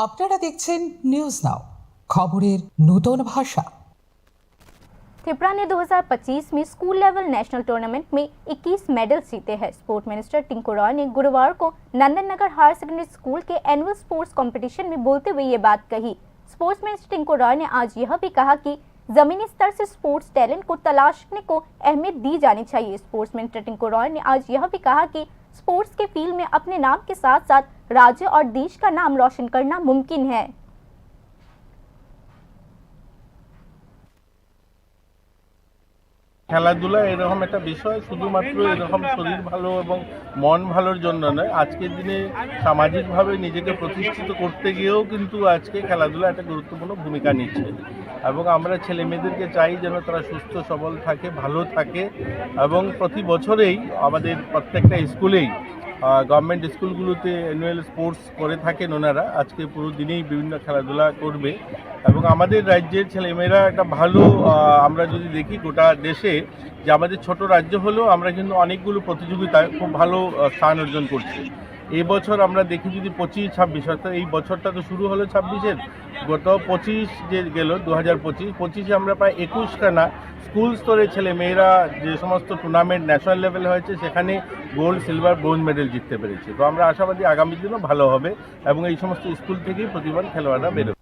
আপনারা দেখছেন news now, খবরের নতুন ভাষা। त्रिपुरा ने 2025 में स्कूल लेवल नेशनल टूर्नामेंट में 21 मेडल्स जीते हैं। स्पोर्ट मिनिस्टर टिंकू रॉय ने गुरुवार को नंदन नगर हायर सेकेंडरी स्कूल के एनुअल स्पोर्ट्स कंपटीशन में बोलते हुए ये बात कही। स्पोर्ट्स मिनिस्टर टिंकू रॉय ने आज यह भी कहा कि जमीनी स्तर से स्पोर्ट्स टैलेंट को तलाशने को अहमियत दी जानी चाहिए। स्पोर्ट्स मिनिस्टर टिंकू रॉय ने आज यह भी कहा कि स्पोर्ट्स के फील्ड में अपने नाम के साथ साथ राज्य और देश का नाम रोशन करना मुमकिन है। খেলাধুলা এরকম একটা বিষয়, শুধুমাত্র এরকম শরীর ভালো এবং মন ভালোর জন্য নয়, আজকের দিনে সামাজিকভাবে নিজেকে প্রতিষ্ঠিত করতে গিয়েও কিন্তু আজকে খেলাধুলা একটা গুরুত্বপূর্ণ ভূমিকা নিচ্ছে। এবং আমরা ছেলে মেয়েদেরকে চাই যেন তারা সুস্থ সবল থাকে, ভালো থাকে। এবং প্রতি বছরেই আমাদের প্রত্যেকটা স্কুলেই গভর্নমেন্ট স্কুলগুলোতে অ্যানুয়াল স্পোর্টস করে থাকেন ওনারা। আজকে পুরো দিনেই বিভিন্ন খেলাধুলা করবে এবং আমাদের রাজ্যের ছেলেমেয়েরা একটা ভালো, আমরা যদি দেখি গোটা দেশে যে আমাদের ছোট রাজ্য হলেও আমরা কিন্তু অনেকগুলো প্রতিযোগিতায় খুব ভালো স্থান অর্জন করছি। এই বছর আমরা দেখি যদি 25-26, অর্থাৎ এই বছরটা তো শুরু হলো 26-এর, গত 25 যে গেল 2025-25-এ আমরা প্রায় 21খানা স্কুল স্তরে ছেলে মেয়েরা যে সমস্ত টুর্নামেন্ট ন্যাশনাল লেভেলে হয়েছে সেখানে গোল্ড, সিলভার, ব্রোঞ্জ মেডেল জিততে পেরেছি। তো আমরা আশাবাদী আগামী দিনও ভালো হবে এবং এই সমস্ত স্কুল থেকেই প্রতিভাবান খেলোয়াড়রা বেরোবে।